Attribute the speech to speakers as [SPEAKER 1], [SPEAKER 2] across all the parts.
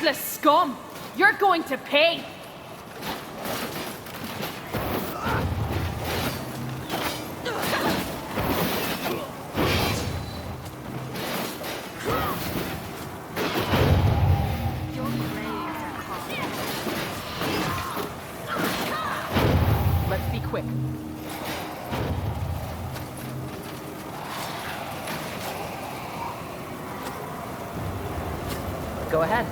[SPEAKER 1] beardless scum! You're going to pay! Let's be quick. Go ahead.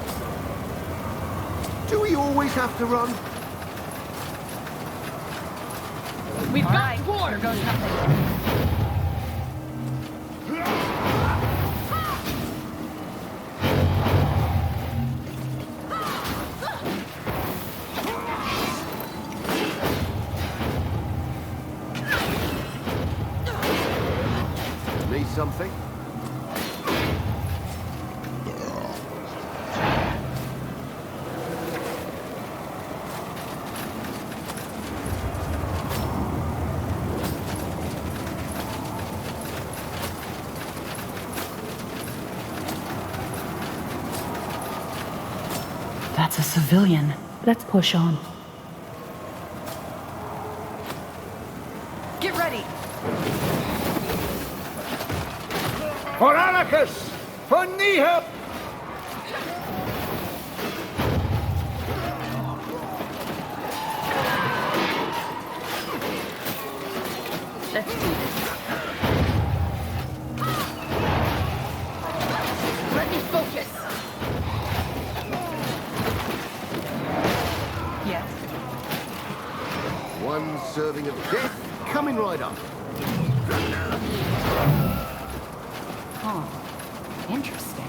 [SPEAKER 2] Do we always have to run?
[SPEAKER 1] We've got war!
[SPEAKER 3] Here goes nothing.
[SPEAKER 2] Need something?
[SPEAKER 3] That's a civilian. Let's push on.
[SPEAKER 1] Get ready!
[SPEAKER 2] For Anarchus! For Neheb!
[SPEAKER 1] Let's do this. Let me focus! Yes.
[SPEAKER 2] One serving of death coming right up.
[SPEAKER 3] Oh, interesting.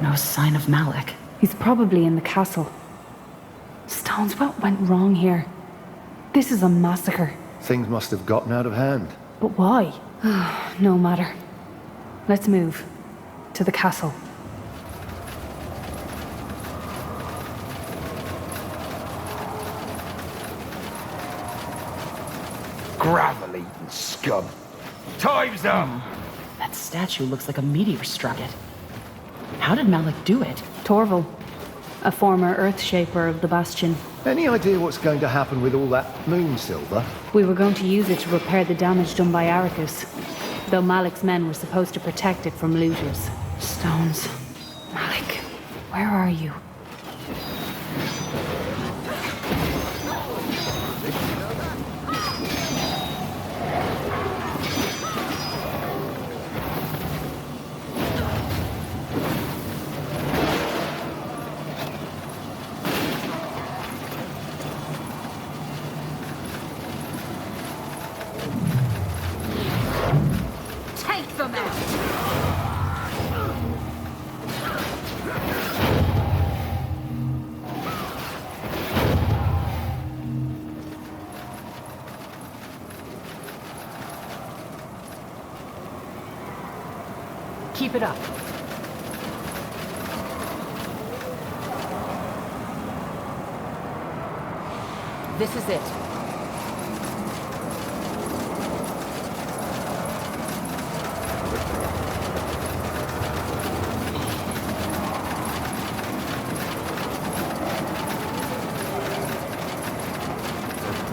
[SPEAKER 3] No sign of Malik.
[SPEAKER 4] He's probably in the castle. Stones, what went wrong here? This is a massacre.
[SPEAKER 2] Things must have gotten out of hand.
[SPEAKER 4] But why? No matter. Let's move. To the castle.
[SPEAKER 2] Gravel-eating scum. Time's up!
[SPEAKER 3] That statue looks like a meteor struck it. How did Malik do it?
[SPEAKER 4] Torval, a former Earthshaper of the Bastion.
[SPEAKER 2] Any idea what's going to happen with all that moon silver?
[SPEAKER 4] We were going to use it to repair the damage done by Arrakis, though Malik's men were supposed to protect it from looters. Stones. Malik, where are you?
[SPEAKER 1] Take them out! Keep it up. This is it.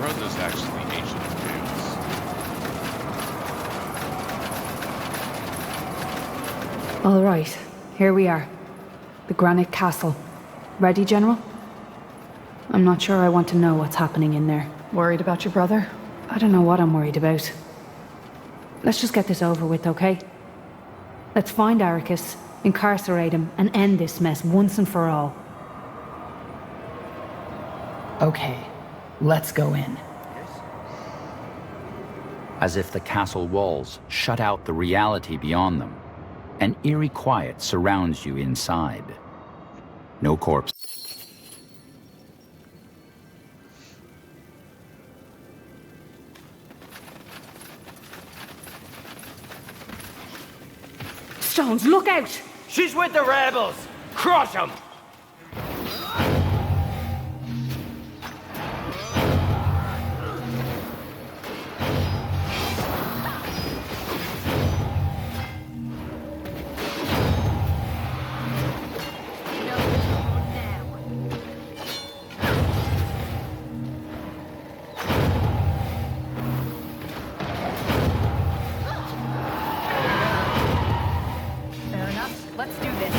[SPEAKER 5] Brother's actually ancient tales.
[SPEAKER 4] All right, here we are. The Granite Castle. Ready, General? I'm not sure I want to know what's happening in there.
[SPEAKER 1] Worried about your brother?
[SPEAKER 4] I don't know what I'm worried about. Let's just get this over with, okay? Let's find Arrakis, incarcerate him, and end this mess once and for all.
[SPEAKER 3] Okay, let's go in.
[SPEAKER 6] As if the castle walls shut out the reality beyond them. An eerie quiet surrounds you inside. No corpse.
[SPEAKER 4] Stones, look out!
[SPEAKER 7] She's with the rebels! Crush them!
[SPEAKER 1] Let's do this.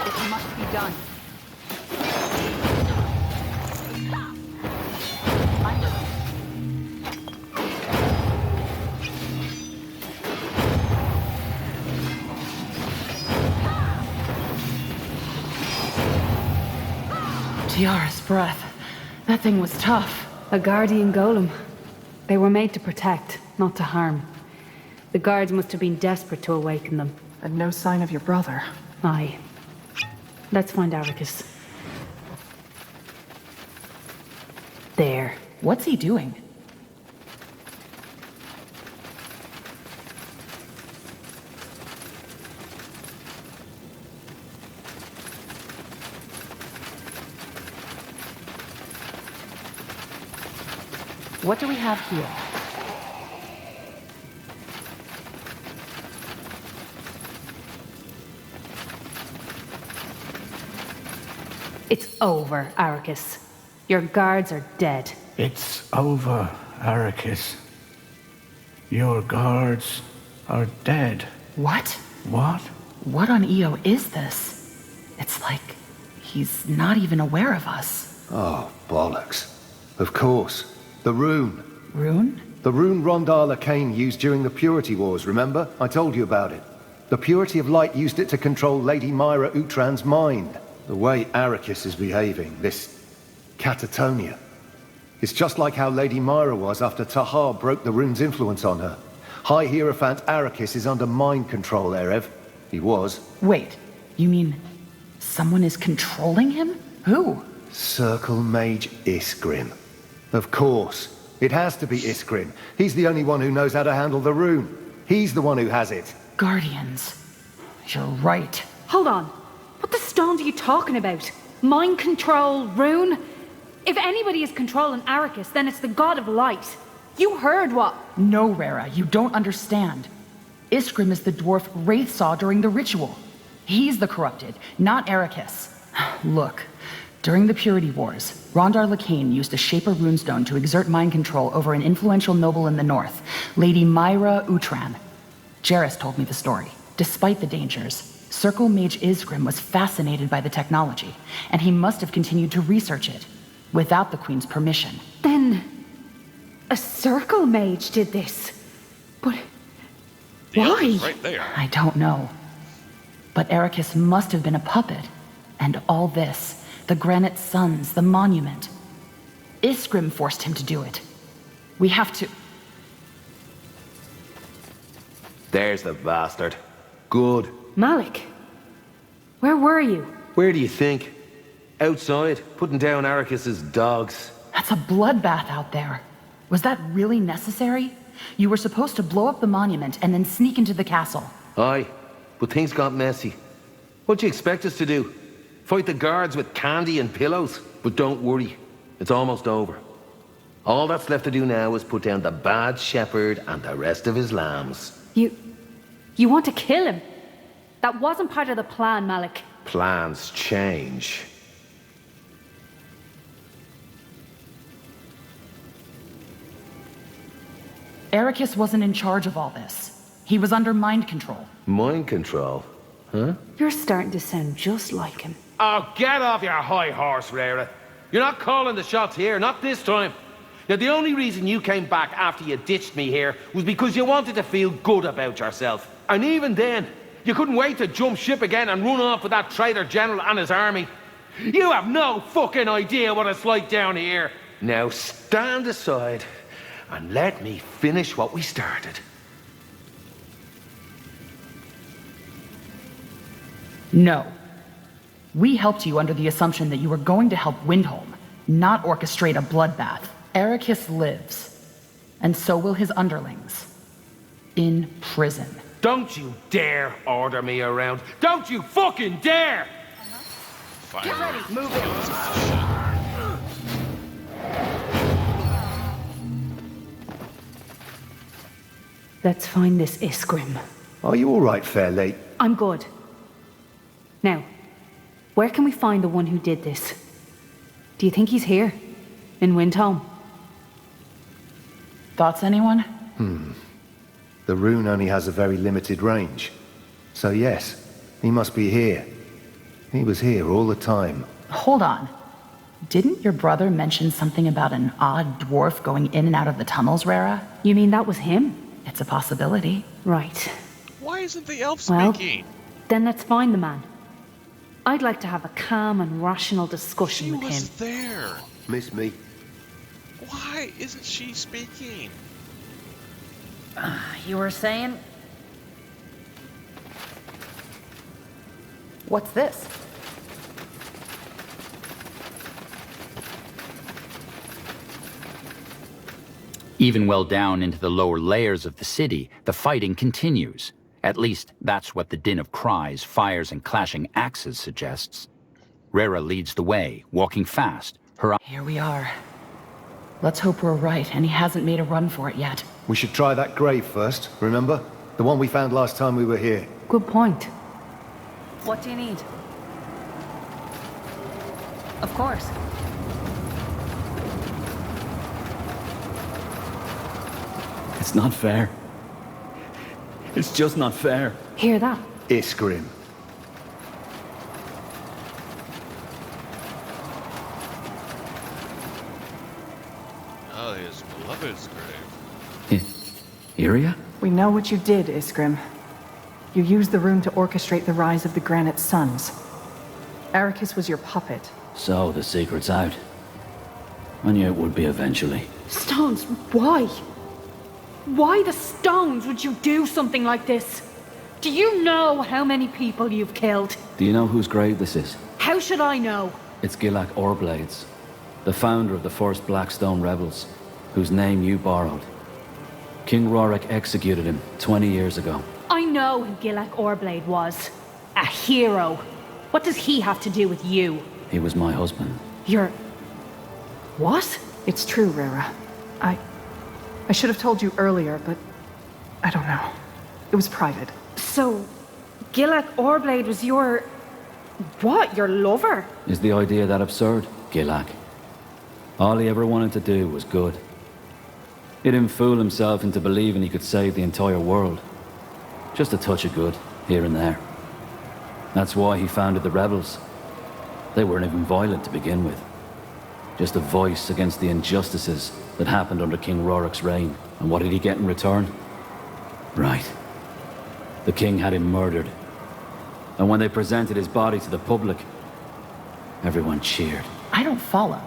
[SPEAKER 1] It must be done.
[SPEAKER 3] Tiara's breath. That thing was tough.
[SPEAKER 4] A guardian golem. They were made to protect, not to harm. The guards must have been desperate to awaken them.
[SPEAKER 3] And no sign of your brother.
[SPEAKER 4] Aye. Let's find Aricus. There.
[SPEAKER 3] What's he doing? What do we have here?
[SPEAKER 4] It's over, Aricus. Your guards are dead.
[SPEAKER 8] It's over, Aricus. Your guards are dead.
[SPEAKER 3] What?
[SPEAKER 8] What?
[SPEAKER 3] What on Io is this? It's like he's not even aware of us.
[SPEAKER 2] Oh, bollocks. Of course. The rune.
[SPEAKER 3] Rune?
[SPEAKER 2] The rune Rondala Kane used during the Purity Wars, remember? I told you about it. The Purity of Light used it to control Lady Myra Utran's mind. The way Aricus is behaving, this catatonia. It's just like how Lady Myra was after Tahar broke the rune's influence on her. High Hierophant Aricus is under mind control, Erev. He was.
[SPEAKER 3] Wait, you mean someone is controlling him? Who?
[SPEAKER 2] Circle Mage Iskrim. Of course. It has to be Iskrim. He's the only one who knows how to handle the rune. He's the one who has it.
[SPEAKER 3] Guardians. You're right.
[SPEAKER 4] Hold on. What the stones are you talking about? Mind control, rune? If anybody is controlling Aricus, then it's the god of light. You heard what?
[SPEAKER 3] No, Rara, you don't understand. Iskrim is the dwarf Wraith saw during the ritual. He's the corrupted, not Aricus. Look, during the Purity Wars, Rondar Lacane used a Shaper runestone to exert mind control over an influential noble in the north, Lady Myra Utran. Jarrus told me the story. Despite the dangers, Circle Mage Iskrim was fascinated by the technology, and he must have continued to research it, without the Queen's permission.
[SPEAKER 4] Then... a circle mage did this. But...
[SPEAKER 5] The
[SPEAKER 4] why?
[SPEAKER 5] answer's right there.
[SPEAKER 3] I don't know. But Aricus must have been a puppet. And all this, the granite suns, the monument. Iskrim forced him to do it. We have to...
[SPEAKER 7] There's the bastard. Good.
[SPEAKER 4] Malik, where were you?
[SPEAKER 7] Where do you think? Outside, putting down Aricus's dogs.
[SPEAKER 3] That's a bloodbath out there. Was that really necessary? You were supposed to blow up the monument and then sneak into the castle.
[SPEAKER 7] Aye, but things got messy. What do you expect us to do? Fight the guards with candy and pillows? But don't worry, it's almost over. All that's left to do now is put down the bad shepherd and the rest of his lambs.
[SPEAKER 4] You want to kill him? That wasn't part of the plan, Malik.
[SPEAKER 7] Plans change.
[SPEAKER 3] Aricus wasn't in charge of all this. He was under mind control.
[SPEAKER 7] Mind control? Huh?
[SPEAKER 4] You're starting to sound just like him.
[SPEAKER 9] Oh, get off your high horse, Rara. You're not calling the shots here, not this time. Now, the only reason you came back after you ditched me here was because you wanted to feel good about yourself. And even then, you couldn't wait to jump ship again and run off with that traitor general and his army. You have no fucking idea what it's like down here.
[SPEAKER 7] Now stand aside and let me finish what we started.
[SPEAKER 3] No. We helped you under the assumption that you were going to help Windholm, not orchestrate a bloodbath. Aricus lives, and so will his underlings. In prison.
[SPEAKER 9] Don't you dare order me around. Don't you fucking dare!
[SPEAKER 5] Finally.
[SPEAKER 1] Get ready, move
[SPEAKER 5] Yeah,
[SPEAKER 1] in.
[SPEAKER 5] let's get this shit.
[SPEAKER 4] Let's find this Iskrim.
[SPEAKER 2] Are you all right, fair lady?
[SPEAKER 4] I'm good. Now, where can we find the one who did this? Do you think he's here? In Windholm?
[SPEAKER 3] Thoughts, anyone?
[SPEAKER 2] The rune only has a very limited range. So yes, he must be here. He was here all the time.
[SPEAKER 3] Hold on. Didn't your brother mention something about an odd dwarf going in and out of the tunnels, Rara?
[SPEAKER 4] You mean that was him?
[SPEAKER 3] It's a possibility.
[SPEAKER 4] Right.
[SPEAKER 5] Why isn't the elf
[SPEAKER 4] Well,
[SPEAKER 5] speaking?
[SPEAKER 4] then let's find the man. I'd like to have a calm and rational discussion
[SPEAKER 5] She
[SPEAKER 4] with
[SPEAKER 5] was
[SPEAKER 4] him.
[SPEAKER 5] there.
[SPEAKER 2] Miss me?
[SPEAKER 5] Why isn't she speaking?
[SPEAKER 1] You were saying? What's this?
[SPEAKER 6] Even well down into the lower layers of the city, the fighting continues. At least, that's what the din of cries, fires, and clashing axes suggests. Rara leads the way, walking fast, her
[SPEAKER 3] Here we are. Let's hope we're right and he hasn't made a run for it yet.
[SPEAKER 2] We should try that grave first, remember? The one we found last time we were here.
[SPEAKER 4] Good point.
[SPEAKER 1] What do you need? Of course.
[SPEAKER 10] It's not fair. It's just not fair.
[SPEAKER 4] Hear that?
[SPEAKER 2] Iskrim.
[SPEAKER 5] Oh, his beloved's grave.
[SPEAKER 10] Iria?
[SPEAKER 11] We know what you did, Iskrim. You used the rune to orchestrate the rise of the Granite Suns. Arrakis was your puppet.
[SPEAKER 10] So the secret's out. I knew it would be eventually.
[SPEAKER 4] Stones, why? Why the stones would you do something like this? Do you know how many people you've killed?
[SPEAKER 10] Do you know whose grave this is?
[SPEAKER 4] How should I know?
[SPEAKER 10] It's Gilak Orblades, the founder of the first Blackstone rebels, whose name you borrowed. King Rorik executed him 20 years ago.
[SPEAKER 4] I know who Gilak Orblade was. A hero. What does he have to do with you?
[SPEAKER 10] He was my husband.
[SPEAKER 4] You're... What?
[SPEAKER 11] It's true, Rara. I should have told you earlier, but I don't know. It was private.
[SPEAKER 4] So, Gilak Orblade was your... What? Your lover?
[SPEAKER 10] Is the idea that absurd, Gilak? All he ever wanted to do was good. He didn't fool himself into believing he could save the entire world. Just a touch of good, here and there. That's why he founded the rebels. They weren't even violent to begin with. Just a voice against the injustices that happened under King Rorik's reign. And what did he get in return? Right. The king had him murdered. And when they presented his body to the public, everyone cheered.
[SPEAKER 3] I don't follow.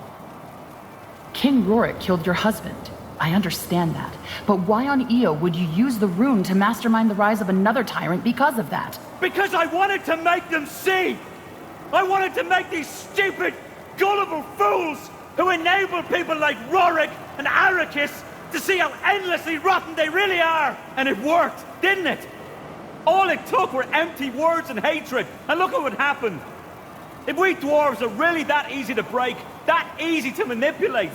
[SPEAKER 3] King Rorik killed your husband. I understand that. But why on Io would you use the rune to mastermind the rise of another tyrant because of that?
[SPEAKER 12] Because I wanted to make them see! I wanted to make these stupid, gullible fools who enable people like Rorik and Arrakis to see how endlessly rotten they really are! And it worked, didn't it? All it took were empty words and hatred, and look at what happened. If we dwarves are really that easy to break, that easy to manipulate,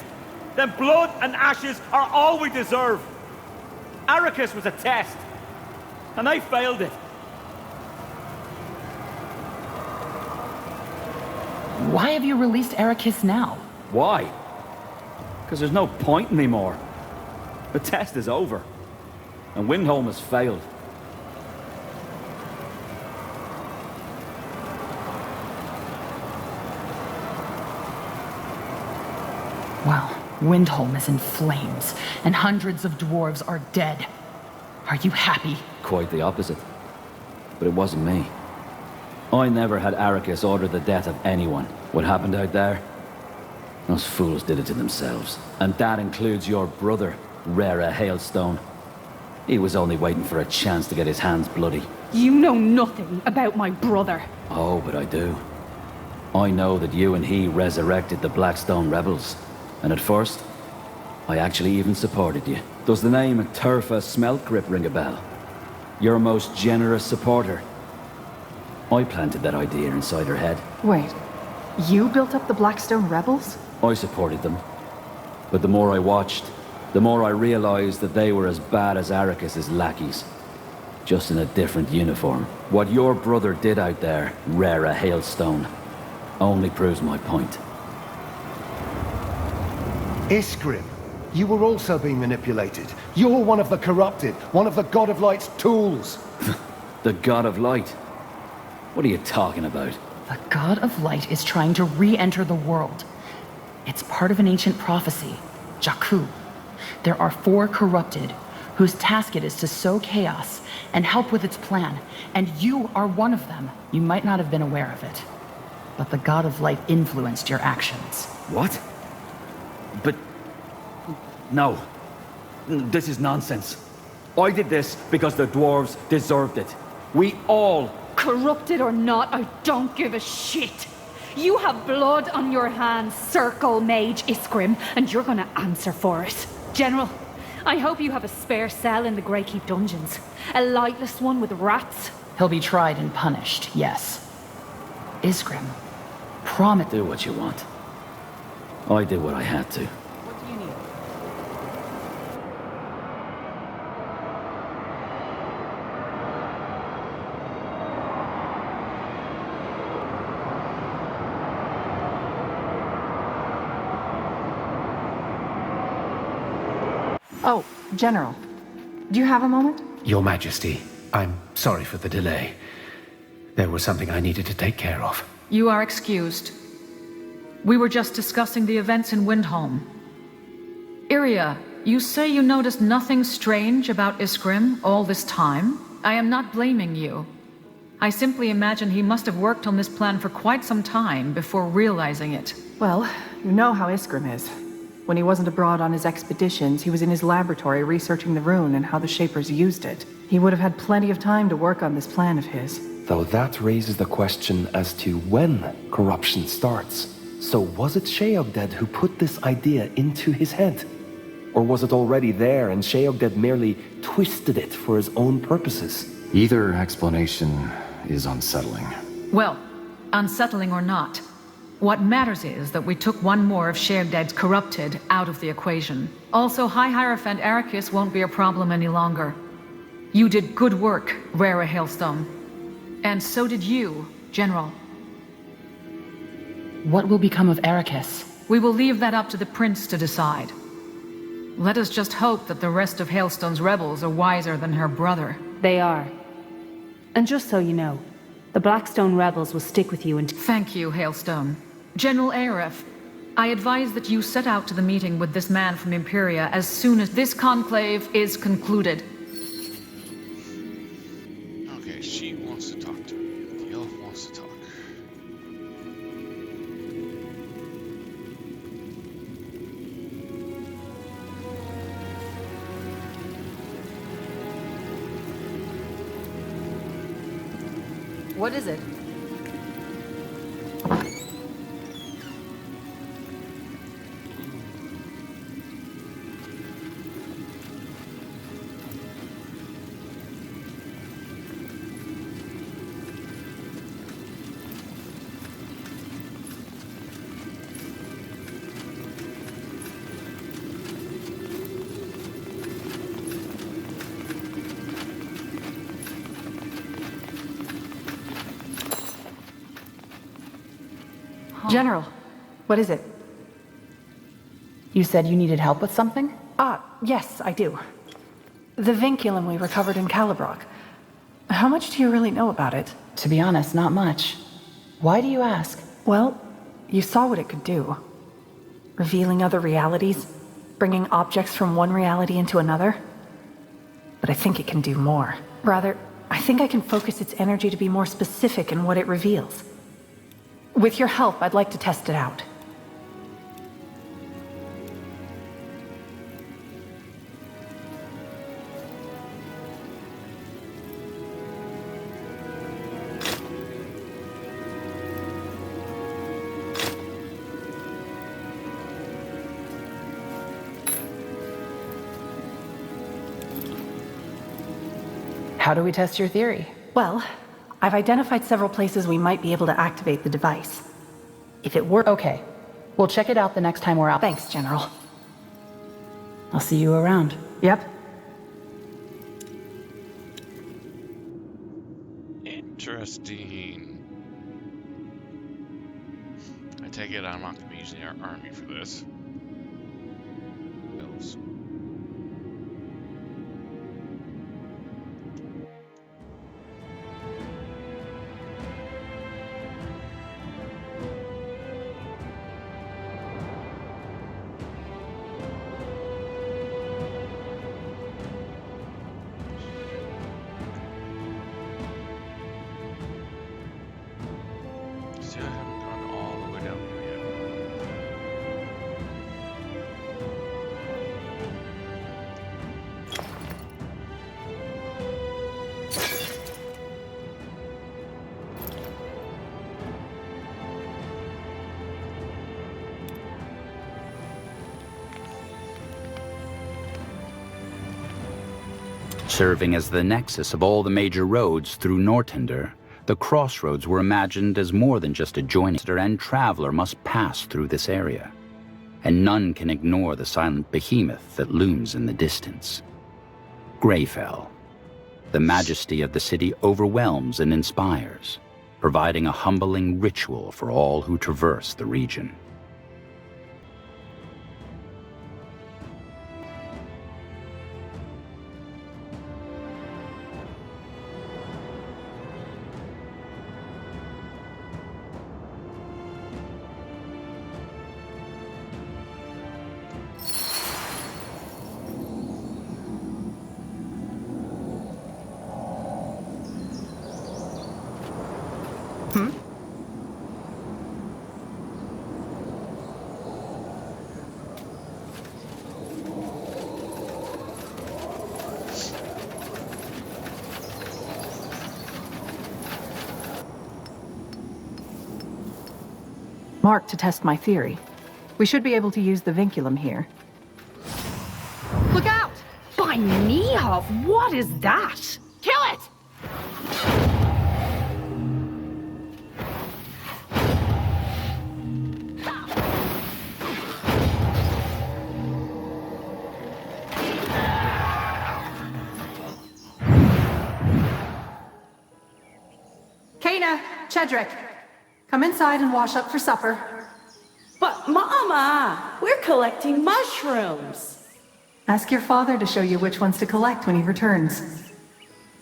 [SPEAKER 12] then blood and ashes are all we deserve. Arrakis was a test, and I failed it.
[SPEAKER 3] Why have you released Arrakis now?
[SPEAKER 10] Why? Because there's no point anymore. The test is over. And Windholm has failed.
[SPEAKER 3] Well, Windholm is in flames, and hundreds of dwarves are dead. Are you happy?
[SPEAKER 10] Quite the opposite. But it wasn't me. I never had Arrakis order the death of anyone. What happened out there? Those fools did it to themselves. And that includes your brother, Rara Hailstone. He was only waiting for a chance to get his hands bloody.
[SPEAKER 4] You know nothing about my brother.
[SPEAKER 10] Oh, but I do. I know that you and he resurrected the Blackstone rebels. And at first, I actually even supported you. Does the name Turfa Smeltgrip ring a bell? Your most generous supporter. I planted that idea inside her head.
[SPEAKER 11] Wait, you built up the Blackstone rebels?
[SPEAKER 10] I supported them. But the more I watched, the more I realized that they were as bad as Arrakis' lackeys. just in a different uniform. What your brother did out there, Rara Hailstone, only proves my point.
[SPEAKER 2] Iskrim, you were also being manipulated. You're one of the corrupted, one of the God of Light's tools.
[SPEAKER 10] The God of Light? What are you talking about?
[SPEAKER 3] The God of Light is trying to re-enter the world. It's part of an ancient prophecy, Jakku. There are 4 corrupted, whose task it is to sow chaos and help with its plan, and you are one of them. You might not have been aware of it, but the God of Light influenced your actions.
[SPEAKER 10] What? But... no. This is nonsense. I did this because the dwarves deserved it. We all...
[SPEAKER 4] Corrupted or not, I don't give a shit. You have blood on your hands, Circle Mage Iskrim, and you're gonna answer for it. General, I hope you have a spare cell in the Greykeep dungeons. A lightless one with rats.
[SPEAKER 3] He'll be tried and punished, yes. Iskrim, promise...
[SPEAKER 10] Do what you want. I did what I had to.
[SPEAKER 3] What do you need?
[SPEAKER 11] Oh, General. Do you have a moment?
[SPEAKER 2] Your Majesty, I'm sorry for the delay. There was something I needed to take care of.
[SPEAKER 13] You are excused. We were just discussing the events in Windholm. Iria, you say you noticed nothing strange about Iskrim all this time? I am not blaming you. I simply imagine he must have worked on this plan for quite some time before realizing it.
[SPEAKER 11] Well, you know how Iskrim is. When he wasn't abroad on his expeditions, he was in his laboratory researching the rune and how the Shapers used it. He would have had plenty of time to work on this plan of his.
[SPEAKER 14] Though that raises the question as to when corruption starts. So was it Sheogded who put this idea into his head? Or was it already there and Sheogded merely twisted it for his own purposes?
[SPEAKER 15] Either explanation is unsettling.
[SPEAKER 13] Well, unsettling or not, what matters is that we took one more of Sheogded's corrupted out of the equation. Also, High Hierophant Arrakis won't be a problem any longer. You did good work, Rara Hailstone. And so did you, General.
[SPEAKER 3] What will become of Arrakis?
[SPEAKER 13] We will leave that up to the Prince to decide. Let us just hope that the rest of Hailstone's rebels are wiser than her brother.
[SPEAKER 4] They are. And just so you know, the Blackstone rebels will stick with you and...
[SPEAKER 13] Thank you, Hailstone. General Aref, I advise that you set out to the meeting with this man from Imperia as soon as this conclave is concluded.
[SPEAKER 5] Okay, she wants to talk to me. The elf wants to talk.
[SPEAKER 1] What is it?
[SPEAKER 11] General, what is it?
[SPEAKER 3] You said you needed help with something?
[SPEAKER 11] Yes, I do. The vinculum we recovered in Calibrock. How much do you really know about it?
[SPEAKER 3] To be honest, not much. Why do you ask?
[SPEAKER 11] Well, you saw what it could do. Revealing other realities, bringing objects from one reality into another. But I think it can do more. Rather, I think I can focus its energy to be more specific in what it reveals. With your help, I'd like to test it out.
[SPEAKER 3] How do we test your theory?
[SPEAKER 11] Well, I've identified several places we might be able to activate the device. If it works...
[SPEAKER 3] Okay. We'll check it out the next time we're out.
[SPEAKER 11] Thanks, General.
[SPEAKER 3] I'll see you around.
[SPEAKER 11] Yep.
[SPEAKER 5] Interesting. I take it I'm not going to be using our army for this. Else. See, I haven't gone all the way down here yet.
[SPEAKER 6] Serving as the nexus of all the major roads through Nortender, the crossroads were imagined as more than just a joining, and traveler must pass through this area. And none can ignore the silent behemoth that looms in the distance. Greyfell. The majesty of the city overwhelms and inspires, providing a humbling ritual for all who traverse the region.
[SPEAKER 11] Mark to test my theory. We should be able to use the vinculum here.
[SPEAKER 4] Look out! By Nihov, what is that? Kill it!
[SPEAKER 11] Kana, Chedrick, come inside and wash up for supper.
[SPEAKER 16] But Mama, we're collecting mushrooms.
[SPEAKER 11] Ask your father to show you which ones to collect when he returns.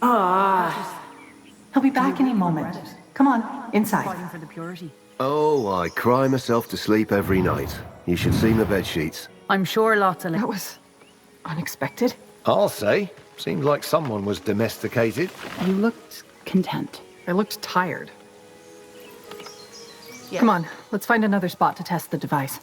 [SPEAKER 11] He'll be back any moment. Come on, inside.
[SPEAKER 1] Fighting for the purity.
[SPEAKER 2] Oh, I cry myself to sleep every night. You should see my bed sheets.
[SPEAKER 1] I'm sure lots of...
[SPEAKER 11] That was unexpected.
[SPEAKER 2] I'll say. Seemed like someone was domesticated.
[SPEAKER 3] You looked content.
[SPEAKER 11] I looked tired. Come on, let's find another spot to test the device.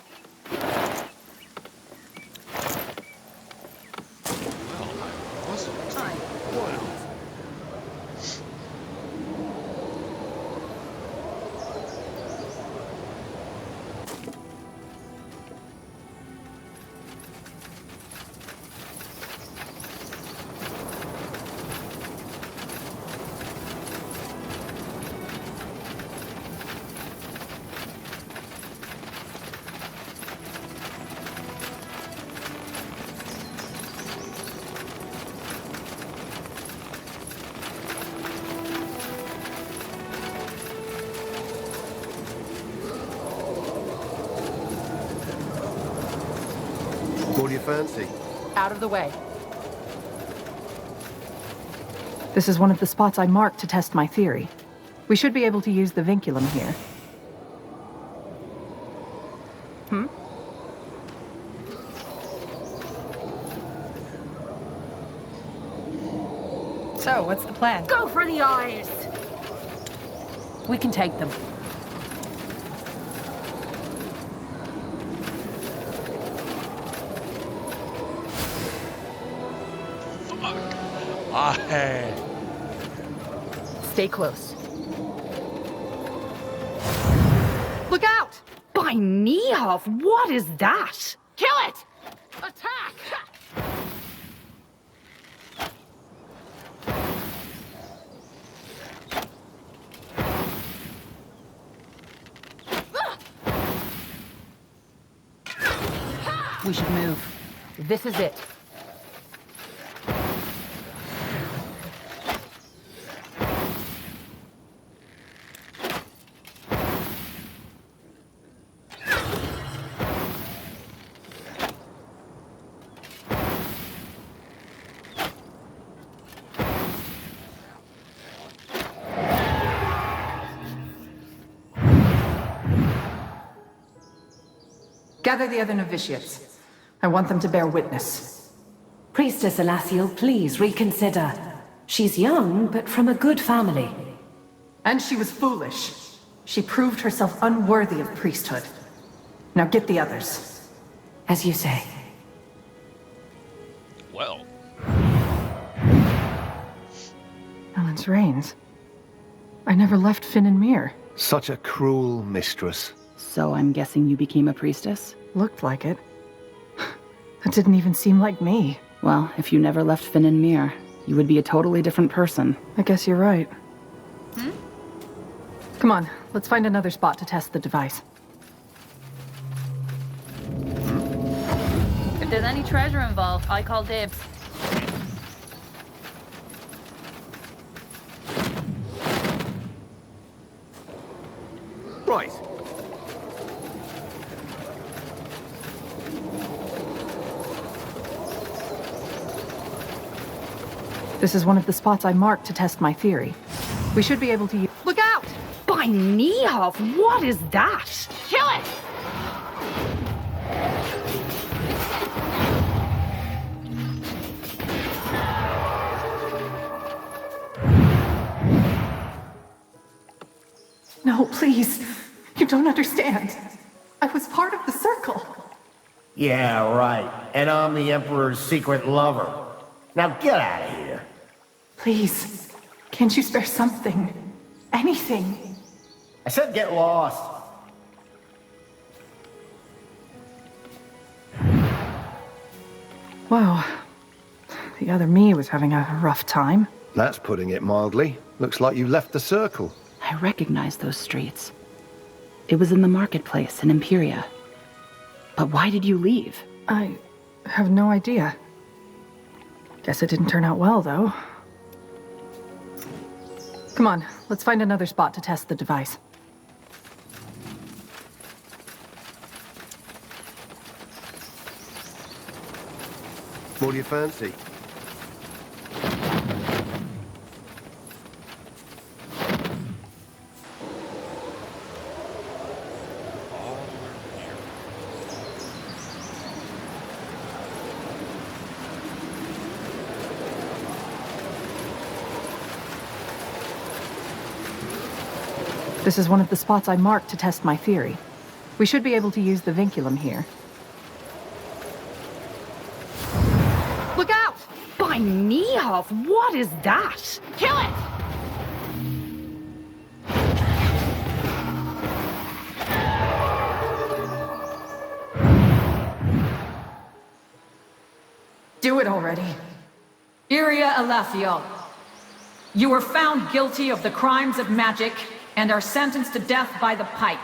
[SPEAKER 2] What do you fancy?
[SPEAKER 3] Out of the way.
[SPEAKER 11] This is one of the spots I marked to test my theory. We should be able to use the vinculum here.
[SPEAKER 3] So, what's the plan?
[SPEAKER 4] Go for the eyes!
[SPEAKER 1] We can take them.
[SPEAKER 3] Stay close.
[SPEAKER 4] Look out! By Nihov, what is that? Kill it! Attack!
[SPEAKER 1] We should move.
[SPEAKER 3] This is it. Gather the other novitiates. I want them to bear witness.
[SPEAKER 17] Priestess Alassiel, please reconsider. She's young, but from a good family.
[SPEAKER 3] And she was foolish. She proved herself unworthy of priesthood. Now get the others.
[SPEAKER 17] As you say.
[SPEAKER 5] Well.
[SPEAKER 3] Ellen's Reigns. I never left Finn and Mir.
[SPEAKER 2] Such a cruel mistress.
[SPEAKER 3] So I'm guessing you became a priestess? Looked like it. That didn't even seem like me. Well, if you never left Finn and Mir, you would be a totally different person. I guess you're right. Come on, let's find another spot to test the device.
[SPEAKER 1] If there's any treasure involved, I call dibs.
[SPEAKER 2] Right.
[SPEAKER 3] This is one of the spots I marked to test my theory. We should be able to use—
[SPEAKER 1] Look out!
[SPEAKER 4] By Nihov, what is that?
[SPEAKER 1] Kill it!
[SPEAKER 3] No, please. You don't understand. I was part of the circle.
[SPEAKER 18] Yeah, right. And I'm the Emperor's secret lover. Now get out of here.
[SPEAKER 3] Please. Can't you spare something? Anything?
[SPEAKER 18] I said get lost.
[SPEAKER 3] Wow. The other me was having a rough time.
[SPEAKER 2] That's putting it mildly. Looks like you left the circle.
[SPEAKER 3] I recognize those streets. It was in the marketplace in Imperia. But why did you leave? I have no idea. Guess it didn't turn out well, though. Come on, let's find another spot to test the device.
[SPEAKER 2] What do you fancy?
[SPEAKER 3] This is one of the spots I marked to test my theory. We should be able to use the vinculum here.
[SPEAKER 4] Look out! By Nihov, what is that?
[SPEAKER 1] Kill it!
[SPEAKER 3] Do it already.
[SPEAKER 13] Iria Alassiel, you were found guilty of the crimes of magic and are sentenced to death by the pike.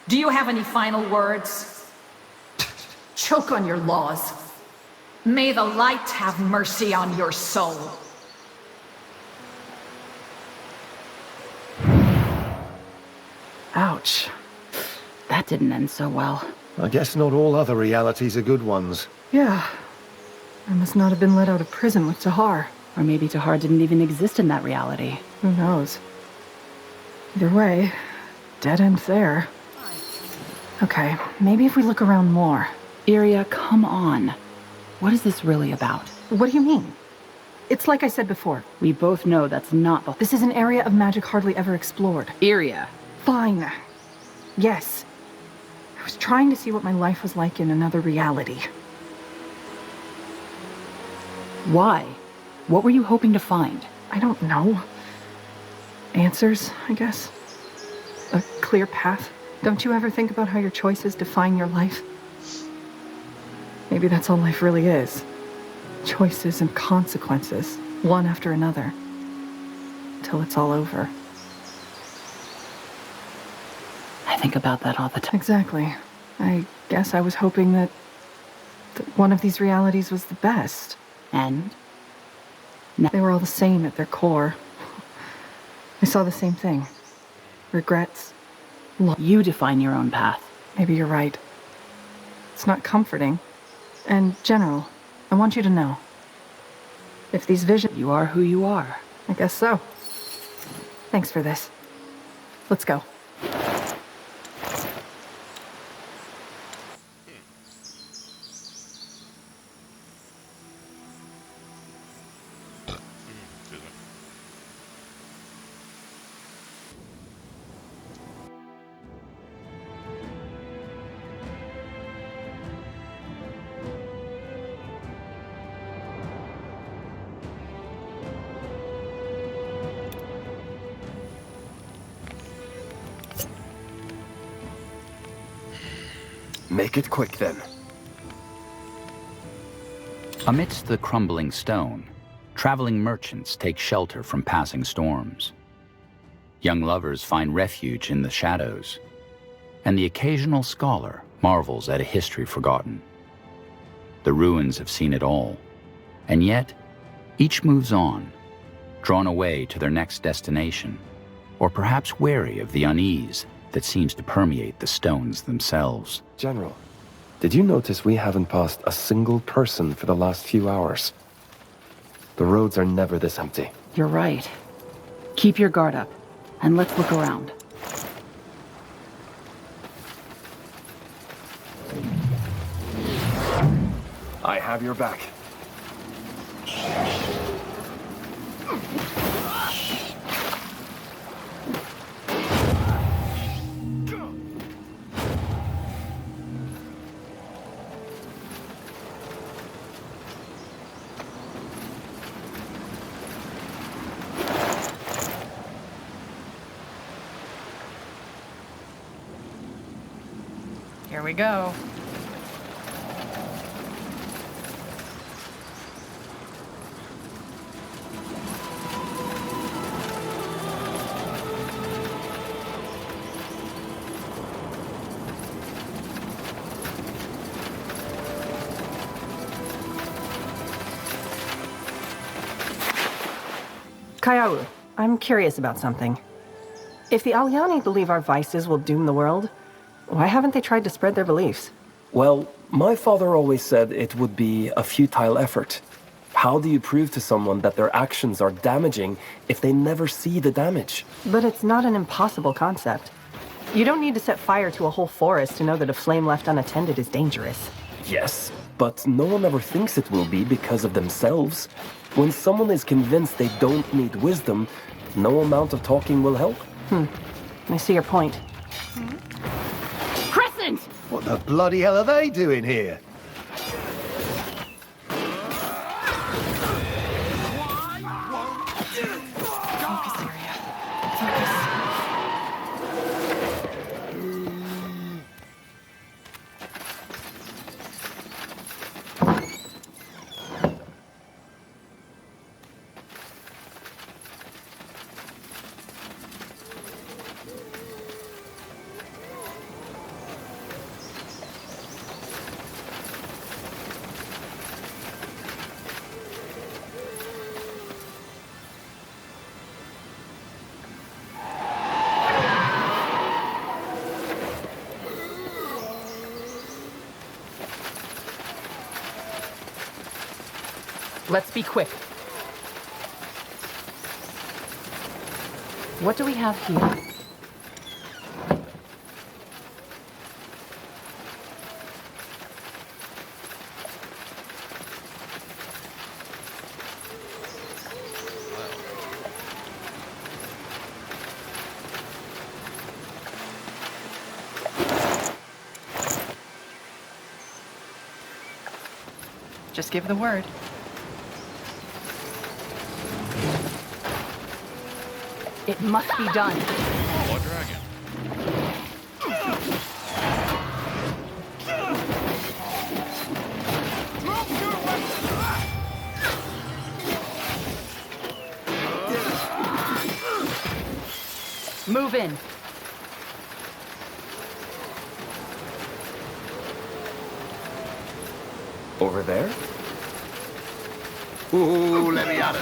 [SPEAKER 13] Do you have any final words?
[SPEAKER 3] Choke on your laws.
[SPEAKER 13] May the light have mercy on your soul.
[SPEAKER 3] Ouch. That didn't end so well.
[SPEAKER 2] I guess not all other realities are good ones.
[SPEAKER 3] Yeah. I must not have been let out of prison with Tahar. Or maybe Tahar didn't even exist in that reality. Who knows? Either way, dead end there. Okay, maybe if we look around more. Iria, come on. What is this really about? What do you mean? It's like I said before. We both know that's not the— This is an area of magic hardly ever explored. Iria. Fine. Yes. I was trying to see what my life was like in another reality. Why? What were you hoping to find? I don't know. Answers, I guess. A clear path. Don't you ever think about how your choices define your life? Maybe that's all life really is. Choices and consequences, one after another. Till it's all over. I think about that all the time. Exactly. I guess I was hoping that one of these realities was the best. And? They were all the same at their core. I saw the same thing. Regrets. You define your own path. Maybe you're right. It's not comforting. And General, I want you to know. If these visions— You are who you are. I guess so. Thanks for this. Let's go.
[SPEAKER 14] Make it quick then.
[SPEAKER 6] Amidst the crumbling stone, traveling merchants take shelter from passing storms. Young lovers find refuge in the shadows, and the occasional scholar marvels at a history forgotten. The ruins have seen it all, and yet each moves on, drawn away to their next destination, or perhaps wary of the unease that seems to permeate the stones themselves.
[SPEAKER 14] General, did you notice we haven't passed a single person for the last few hours? The roads are never this empty.
[SPEAKER 3] You're right. Keep your guard up, and let's look around.
[SPEAKER 14] I have your back.
[SPEAKER 13] Here we go.
[SPEAKER 11] Kayau, I'm curious about something. If the Alyani believe our vices will doom the world, why haven't they tried to spread their beliefs?
[SPEAKER 14] Well, my father always said it would be a futile effort. How do you prove to someone that their actions are damaging if they never see the damage?
[SPEAKER 11] But it's not an impossible concept. You don't need to set fire to a whole forest to know that a flame left unattended is dangerous.
[SPEAKER 14] Yes, but no one ever thinks it will be because of themselves. When someone is convinced they don't need wisdom, no amount of talking will help.
[SPEAKER 11] I see your point.
[SPEAKER 2] Crescent! What the bloody hell are they doing here?
[SPEAKER 3] Focus, Area. Focus. Let's be quick. What do we have here? Just give the word. It must be done.
[SPEAKER 5] What dragon?
[SPEAKER 3] Move in.
[SPEAKER 14] Over there?
[SPEAKER 2] Ooh, let me at it.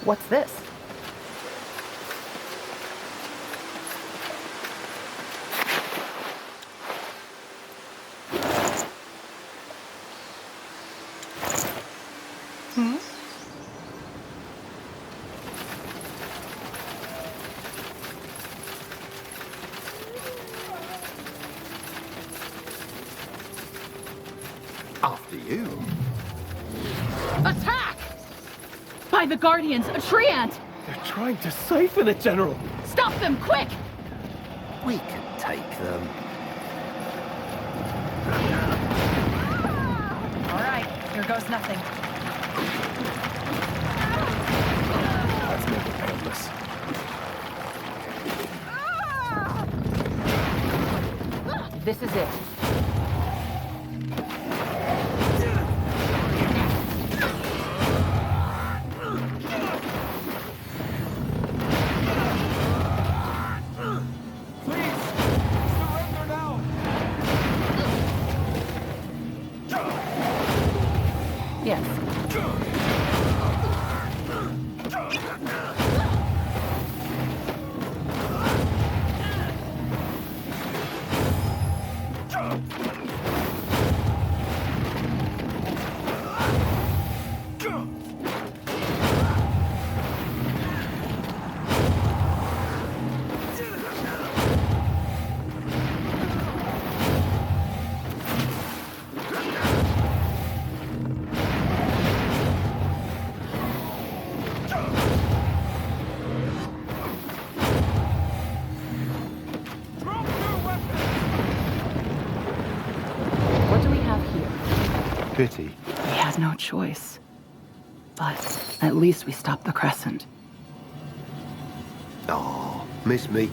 [SPEAKER 3] What's this?
[SPEAKER 2] After you.
[SPEAKER 13] Attack! By the Guardians, a tree ant!
[SPEAKER 14] They're trying to siphon it, General.
[SPEAKER 13] Stop them, quick!
[SPEAKER 2] We can take them.
[SPEAKER 3] All right, here goes nothing.
[SPEAKER 14] Let's make it painless.
[SPEAKER 3] This is it.
[SPEAKER 2] Pity.
[SPEAKER 3] We had no choice. But at least we stopped the Crescent.
[SPEAKER 2] Oh, miss me.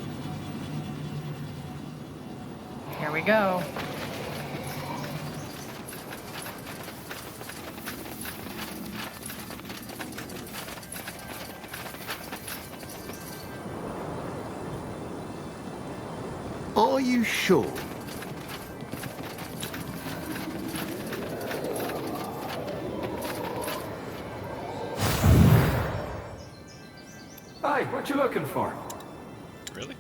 [SPEAKER 13] Here we go.
[SPEAKER 2] Are you sure?
[SPEAKER 14] Hi, what you looking for?
[SPEAKER 5] Really?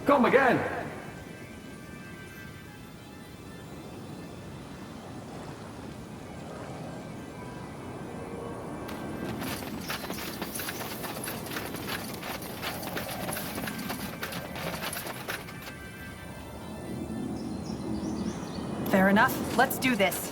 [SPEAKER 14] Come again.
[SPEAKER 3] Fair enough. Let's do this.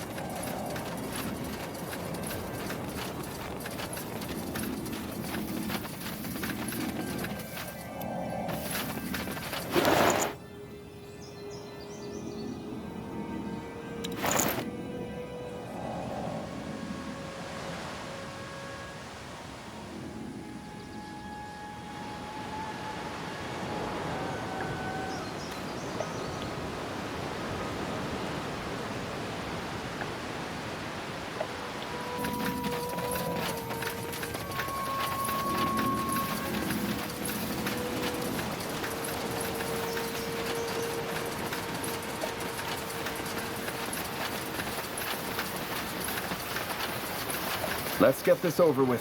[SPEAKER 14] Let's get this over with.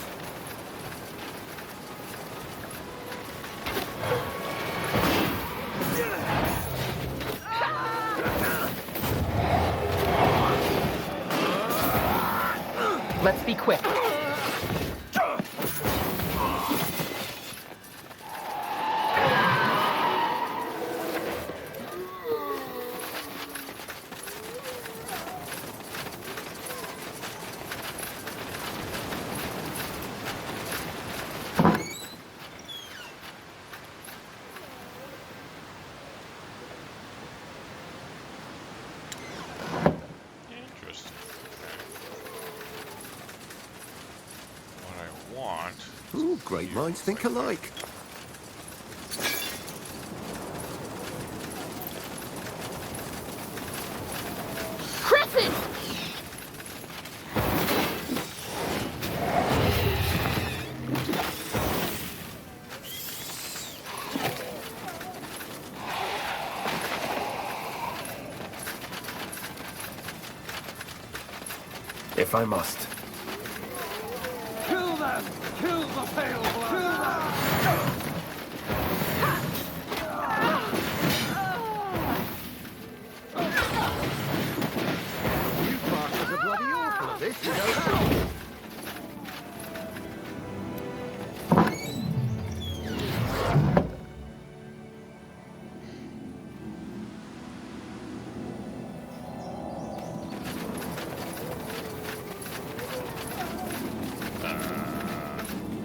[SPEAKER 3] Let's be quick.
[SPEAKER 5] Interesting. What I want.
[SPEAKER 2] Ooh, great minds think alike.
[SPEAKER 1] Crescent!
[SPEAKER 14] If I must.
[SPEAKER 12] Kill them! Kill the pale blood!
[SPEAKER 2] You bastards are bloody awful at this, you know.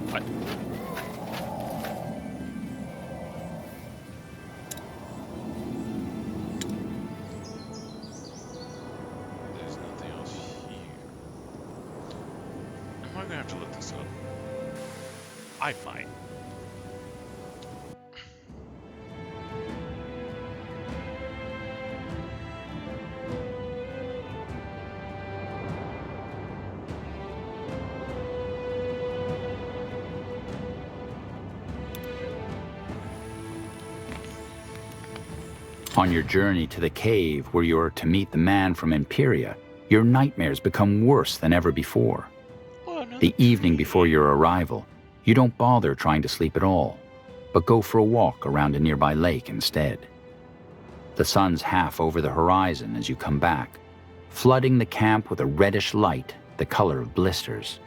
[SPEAKER 5] What? I'm gonna have to look this up. I might.
[SPEAKER 6] On your journey to the cave where you're to meet the man from Imperia, your nightmares become worse than ever before. The evening before your arrival, you don't bother trying to sleep at all, but go for a walk around a nearby lake instead. The sun's half over the horizon as you come back, flooding the camp with a reddish light the color of blisters.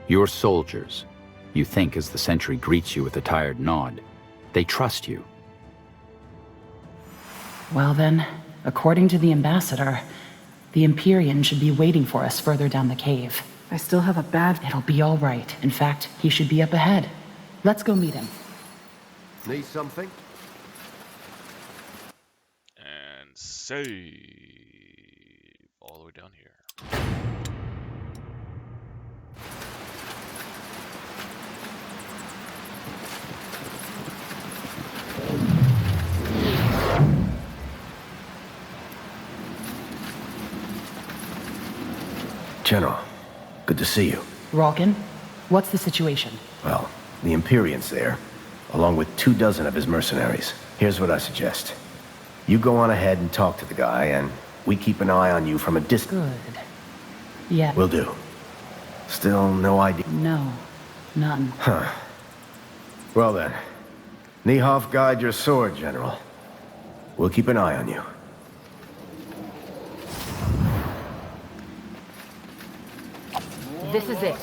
[SPEAKER 6] You're soldiers, you think as the sentry greets you with a tired nod. They trust you.
[SPEAKER 3] Well then, according to the ambassador, the Empyrean should be waiting for us further down the cave.
[SPEAKER 11] I still have a bad...
[SPEAKER 3] It'll be all right. In fact, he should be up ahead. Let's go meet him.
[SPEAKER 2] Need something?
[SPEAKER 5] And save all the way down here.
[SPEAKER 18] General, good to see you.
[SPEAKER 3] Ralkin, what's the situation?
[SPEAKER 18] Well, the Empyrean's there, along with 24 of his mercenaries. Here's what I suggest. You go on ahead and talk to the guy, and we keep an eye on you from a distance.
[SPEAKER 3] Good. Yeah.
[SPEAKER 18] Will do. Still no idea?
[SPEAKER 3] No, none.
[SPEAKER 18] Huh. Well then, Nihov, guide your sword, General. We'll keep an eye on you.
[SPEAKER 3] This is it.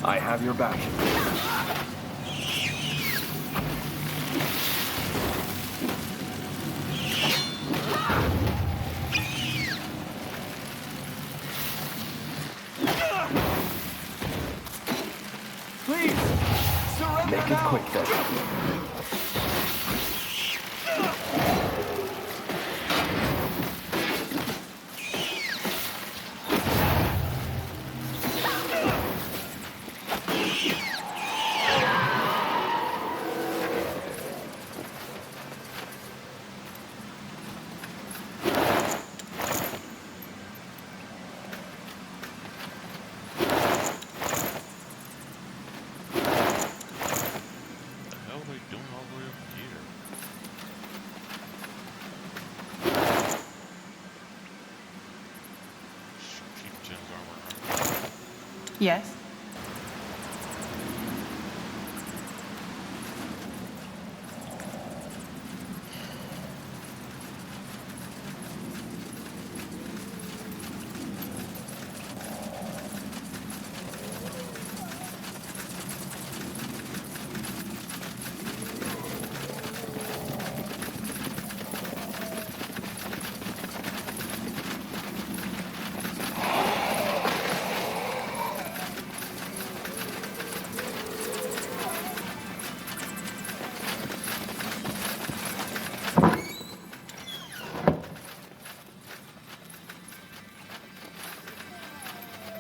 [SPEAKER 14] I have your back.
[SPEAKER 12] Please, surrender
[SPEAKER 14] Make it
[SPEAKER 12] now.
[SPEAKER 14] quick then.
[SPEAKER 3] Yes?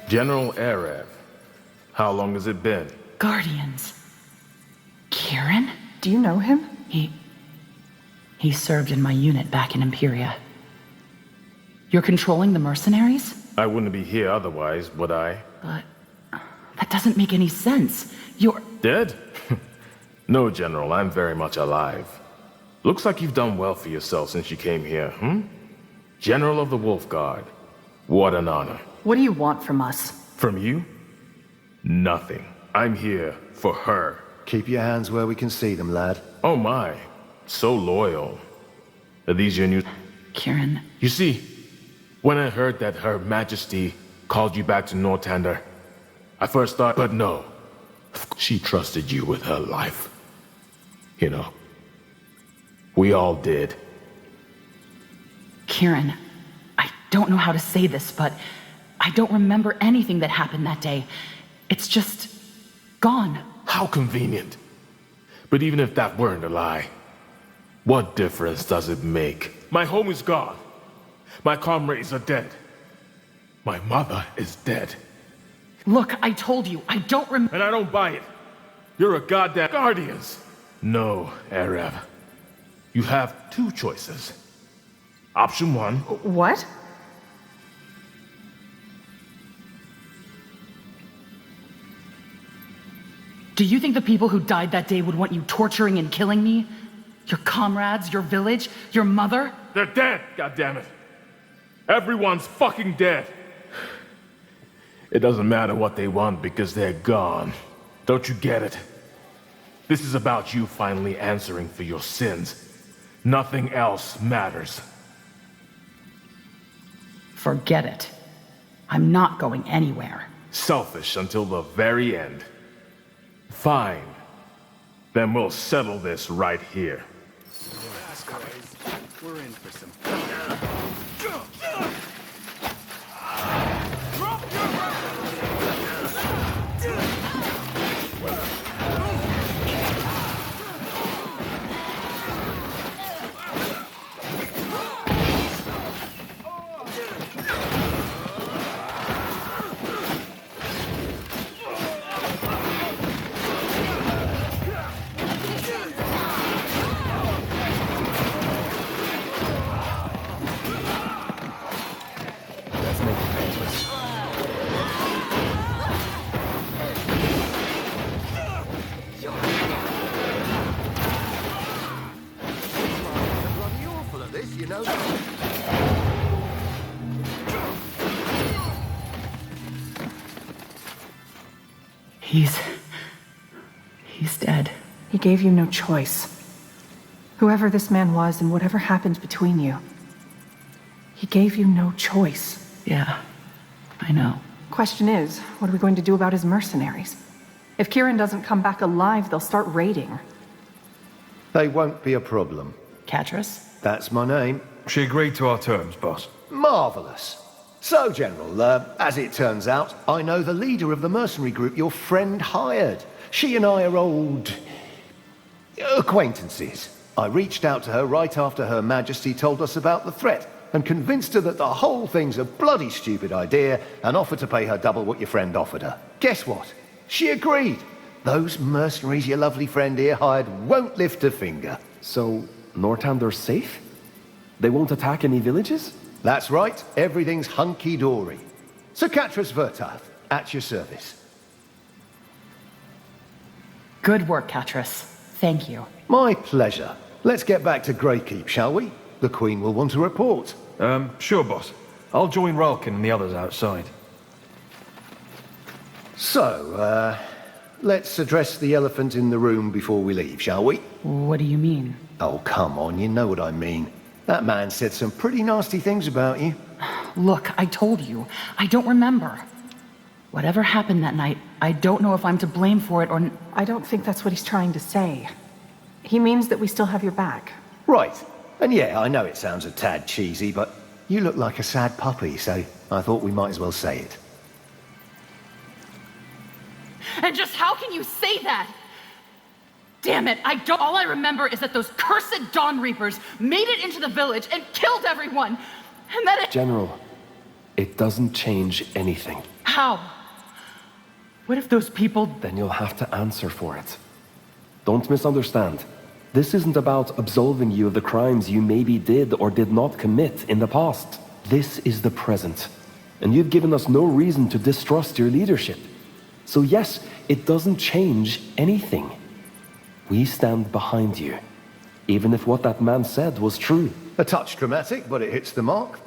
[SPEAKER 19] General Arab, how long has it been?
[SPEAKER 3] Guardians. Kieran?
[SPEAKER 11] Do you know him?
[SPEAKER 3] He served in my unit back in Imperia. You're controlling the mercenaries?
[SPEAKER 19] I wouldn't be here otherwise, would I?
[SPEAKER 3] But that doesn't make any sense. You're...
[SPEAKER 19] Dead? No, General, I'm very much alive. Looks like you've done well for yourself since you came here, General of the Wolf Guard. What an honor.
[SPEAKER 3] What do you want from us?
[SPEAKER 19] From you? Nothing. I'm here for her.
[SPEAKER 2] Keep your hands where we can see them, lad.
[SPEAKER 19] Oh my. So loyal. Are these your new...
[SPEAKER 3] Kieran.
[SPEAKER 19] You see, when I heard that Her Majesty called you back to Northander, I first thought, but no. She trusted you with her life. You know. We all did.
[SPEAKER 3] Kieran, I don't know how to say this, but I don't remember anything that happened that day. It's just gone.
[SPEAKER 19] How convenient. But even if that weren't a lie, what difference does it make? My home is gone. My comrades are dead. My mother is dead.
[SPEAKER 3] Look, I told you, I don't remember.
[SPEAKER 19] And I don't buy it. You're a goddamn Guardians. No, Arab. You have two choices. Option one.
[SPEAKER 11] What?
[SPEAKER 3] Do you think the people who died that day would want you torturing and killing me? Your comrades, your village, your mother?
[SPEAKER 19] They're dead, goddammit. Everyone's fucking dead. It doesn't matter what they want because they're gone. Don't you get it? This is about you finally answering for your sins. Nothing else matters.
[SPEAKER 3] Forget it. I'm not going anywhere.
[SPEAKER 19] Selfish until the very end. Fine. Then we'll settle this right here.
[SPEAKER 20] We're in for some...
[SPEAKER 3] He's dead.
[SPEAKER 11] He gave you no choice. Whoever this man was and whatever happened between you, he gave you no choice.
[SPEAKER 3] Yeah, I know.
[SPEAKER 11] Question is, what are we going to do about his mercenaries? If Kieran doesn't come back alive, they'll start raiding.
[SPEAKER 2] They won't be a problem.
[SPEAKER 3] Catress?
[SPEAKER 2] That's my name.
[SPEAKER 21] She agreed to our terms, boss.
[SPEAKER 2] Marvelous. So, General, as it turns out, I know the leader of the mercenary group your friend hired. She and I are old... acquaintances. I reached out to her right after Her Majesty told us about the threat, and convinced her that the whole thing's a bloody stupid idea, and offered to pay her double what your friend offered her. Guess what? She agreed. Those mercenaries your lovely friend here hired won't lift a finger.
[SPEAKER 14] So, Northander's safe? They won't attack any villages?
[SPEAKER 2] That's right. Everything's hunky-dory. Sir Catrus Vertath, at your service.
[SPEAKER 3] Good work, Catrus. Thank you.
[SPEAKER 2] My pleasure. Let's get back to Greykeep, shall we? The Queen will want to report.
[SPEAKER 21] Sure, boss. I'll join Ralkin and the others outside.
[SPEAKER 2] So, let's address the elephant in the room before we leave, shall we?
[SPEAKER 3] What do you mean?
[SPEAKER 2] Oh, come on, you know what I mean. That man said some pretty nasty things about you.
[SPEAKER 3] Look, I told you. I don't remember. Whatever happened that night, I don't know if I'm to blame for it or...
[SPEAKER 11] I don't think that's what he's trying to say. He means that we still have your back.
[SPEAKER 2] Right. And yeah, I know it sounds a tad cheesy, but you look like a sad puppy, so I thought we might as well say it.
[SPEAKER 3] And just how can you say that? Damn it, all I remember is that those cursed Dawn Reapers made it into the village and killed everyone. And then
[SPEAKER 14] General, it doesn't change anything.
[SPEAKER 3] How? What if those people...
[SPEAKER 14] Then you'll have to answer for it. Don't misunderstand. This isn't about absolving you of the crimes you maybe did or did not commit in the past. This is the present. And you've given us no reason to distrust your leadership. So yes, it doesn't change anything. We stand behind you. even if what that man said was true.
[SPEAKER 2] A touch dramatic, but it hits the mark.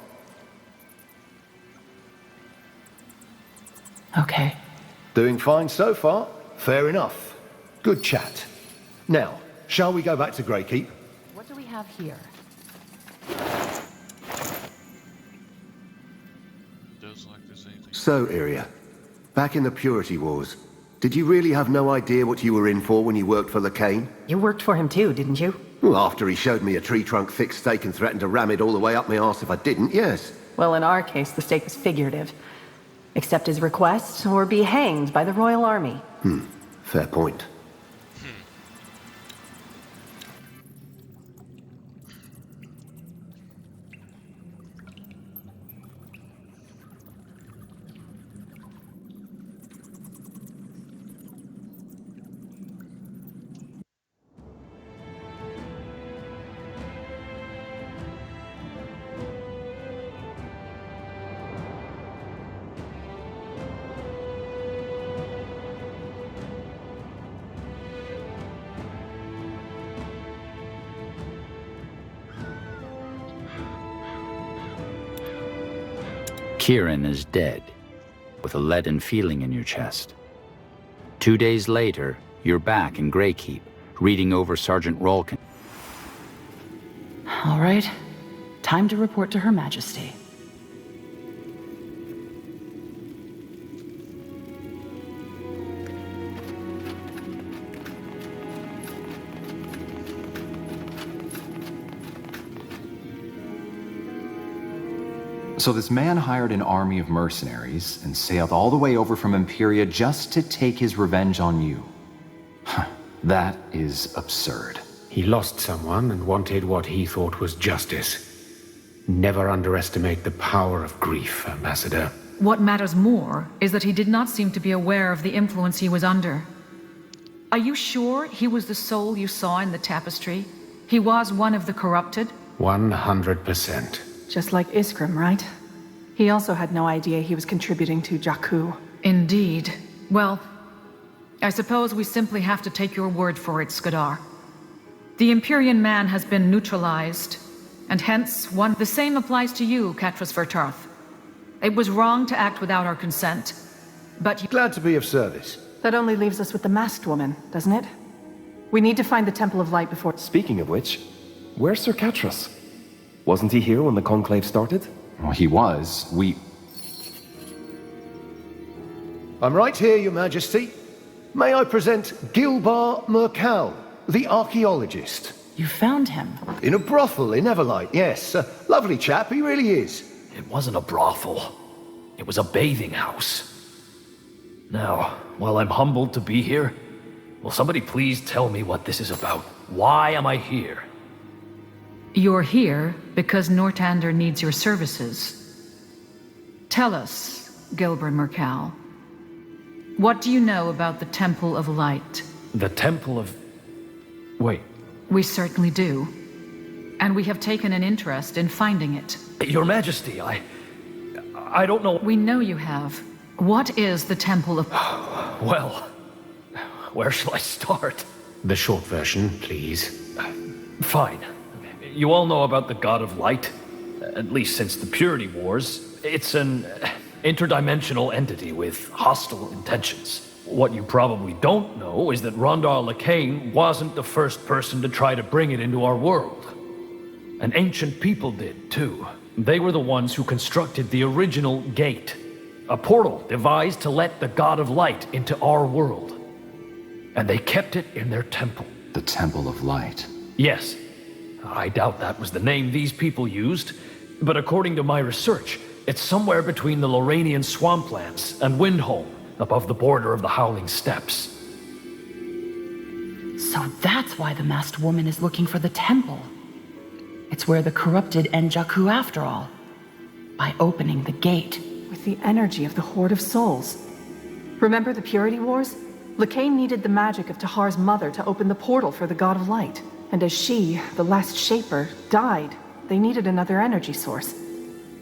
[SPEAKER 3] Okay.
[SPEAKER 2] Doing fine so far. Fair enough. Good chat. Now, shall we go back to Greykeep?
[SPEAKER 3] What do we have here?
[SPEAKER 2] So, Iria, back in the Purity Wars, did you really have no idea what you were in for when you worked for Lacane?
[SPEAKER 11] You worked for him too, didn't you?
[SPEAKER 2] Well, after he showed me a tree trunk thick stake and threatened to ram it all the way up my arse if I didn't, yes.
[SPEAKER 11] Well, in our case, the stake was figurative. Accept his request, or be hanged by the Royal Army.
[SPEAKER 2] Fair point.
[SPEAKER 6] Kieran is dead, with a leaden feeling in your chest. 2 days later, you're back in Greykeep, reading over Sergeant Rolkin.
[SPEAKER 3] All right. Time to report to Her Majesty.
[SPEAKER 15] So this man hired an army of mercenaries and sailed all the way over from Imperia just to take his revenge on you. That is absurd.
[SPEAKER 20] He lost someone and wanted what he thought was justice. Never underestimate the power of grief, Ambassador.
[SPEAKER 13] What matters more is that he did not seem to be aware of the influence he was under. Are you sure he was the soul you saw in the tapestry? He was one of the corrupted?
[SPEAKER 20] 100%.
[SPEAKER 11] Just like Iskrim, right? He also had no idea he was contributing to Jakku.
[SPEAKER 13] Indeed. Well, I suppose we simply have to take your word for it, Skadar. The Empyrean man has been neutralized, and hence one. The same applies to you, Katras Vertarth. It was wrong to act without our consent, but you—
[SPEAKER 2] Glad to be of service.
[SPEAKER 11] That only leaves us with the masked woman, doesn't it? We need to find the Temple of Light before—
[SPEAKER 14] Speaking of which, where's Sir Katras? Wasn't he here when the Conclave started?
[SPEAKER 15] Well, he was.
[SPEAKER 2] I'm right here, Your Majesty. May I present Gilbar Mercal, the archaeologist.
[SPEAKER 3] You found him?
[SPEAKER 2] In a brothel in Everlight, yes. A lovely chap, he really is.
[SPEAKER 22] It wasn't a brothel. It was a bathing house. Now, while I'm humbled to be here, will somebody please tell me what this is about? Why am I here?
[SPEAKER 13] You're here because Nortander needs your services. Tell us, Gilbert Mercal, what do you know about the Temple of Light?
[SPEAKER 22] The Temple of... Wait.
[SPEAKER 13] We certainly do. And we have taken an interest in finding it.
[SPEAKER 22] Your Majesty, I don't know...
[SPEAKER 13] We know you have. What is the Temple of...
[SPEAKER 22] Well, where shall I start?
[SPEAKER 20] The short version, please.
[SPEAKER 22] Fine. You all know about the God of Light, at least since the Purity Wars. It's an interdimensional entity with hostile intentions. What you probably don't know is that Rondar Lacane wasn't the first person to try to bring it into our world. An ancient people did, too. They were the ones who constructed the original gate, a portal devised to let the God of Light into our world. And they kept it in their temple.
[SPEAKER 15] The Temple of Light.
[SPEAKER 22] Yes. I doubt that was the name these people used, but according to my research, it's somewhere between the Loranian swamplands and Windholm, above the border of the Howling Steppes.
[SPEAKER 3] So that's why the masked woman is looking for the temple. It's where the corrupted end Jakku after all. By opening the gate.
[SPEAKER 11] With the energy of the Horde of Souls. Remember the Purity Wars? Lacane needed the magic of Tahar's mother to open the portal for the God of Light. And as she, the last Shaper, died, they needed another energy source.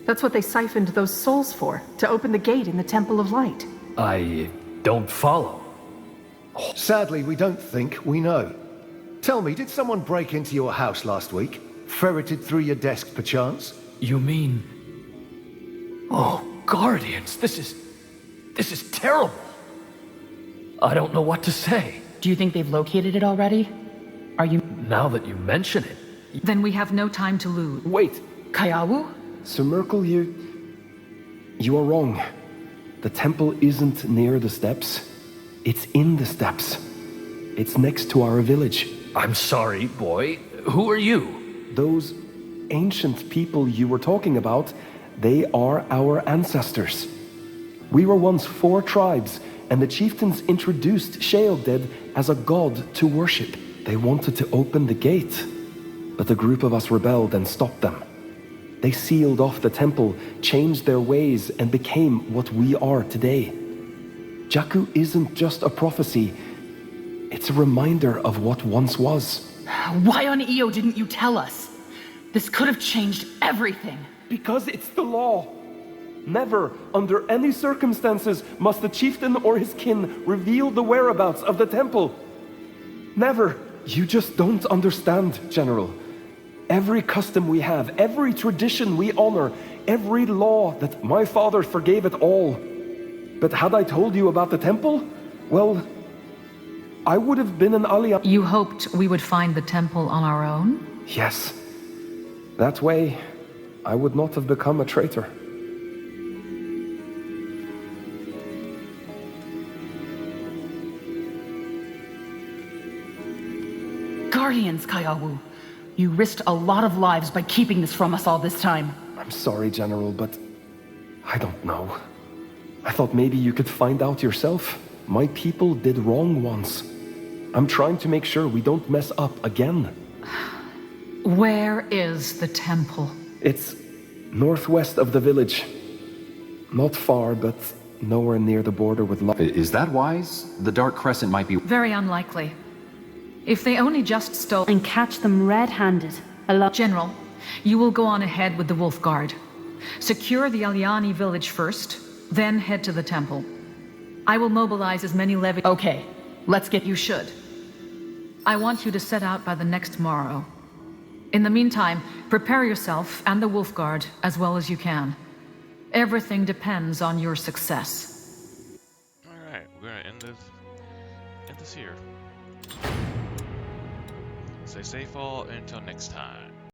[SPEAKER 11] That's what they siphoned those souls for, to open the gate in the Temple of Light.
[SPEAKER 22] I don't follow.
[SPEAKER 2] Sadly, we don't think we know. Tell me, did someone break into your house last week? Ferreted through your desk, perchance?
[SPEAKER 22] You mean... Oh, Guardians, this is terrible. I don't know what to say.
[SPEAKER 3] Do you think they've located it already? Are you...
[SPEAKER 22] Now that you mention it...
[SPEAKER 13] Then we have no time to lose.
[SPEAKER 14] Wait!
[SPEAKER 3] Kayawu?
[SPEAKER 14] Sir Merkel, you are wrong. The temple isn't near the steps. It's in the steps. It's next to our village.
[SPEAKER 22] I'm sorry, boy. Who are you?
[SPEAKER 14] Those ancient people you were talking about, they are our ancestors. We were once 4 tribes, and the chieftains introduced Sheogded as a god to worship. They wanted to open the gate, but a group of us rebelled and stopped them. They sealed off the temple, changed their ways, and became what we are today. Jakku isn't just a prophecy, it's a reminder of what once was.
[SPEAKER 3] Why on Io didn't you tell us? This could have changed everything.
[SPEAKER 14] Because it's the law. Never, under any circumstances, must the chieftain or his kin reveal the whereabouts of the temple. Never. You just don't understand, General. Every custom we have, every tradition we honor, every law that my father forgave it all. But had I told you about the temple, well, I would have been an alliance.
[SPEAKER 13] You hoped we would find the temple on our own?
[SPEAKER 14] Yes. That way, I would not have become a traitor.
[SPEAKER 3] Guardians, Kayawu. You risked a lot of lives by keeping this from us all this time.
[SPEAKER 14] I'm sorry, General, but I don't know. I thought maybe you could find out yourself. My people did wrong once. I'm trying to make sure we don't mess up again.
[SPEAKER 13] Where is the temple?
[SPEAKER 14] It's northwest of the village. Not far, but nowhere near the border with
[SPEAKER 15] Is that wise? The Dark Crescent might be...
[SPEAKER 13] Very unlikely. If they only just stole...
[SPEAKER 4] And catch them red-handed.
[SPEAKER 13] General, you will go on ahead with the Wolf Guard. Secure the Aliani village first, then head to the temple. I will mobilize as many levies...
[SPEAKER 3] Okay, let's get...
[SPEAKER 13] You should. I want you to set out by the next morrow. In the meantime, prepare yourself and the Wolf Guard as well as you can. Everything depends on your success.
[SPEAKER 5] Alright, we're gonna end this here. Stay safe all until next time.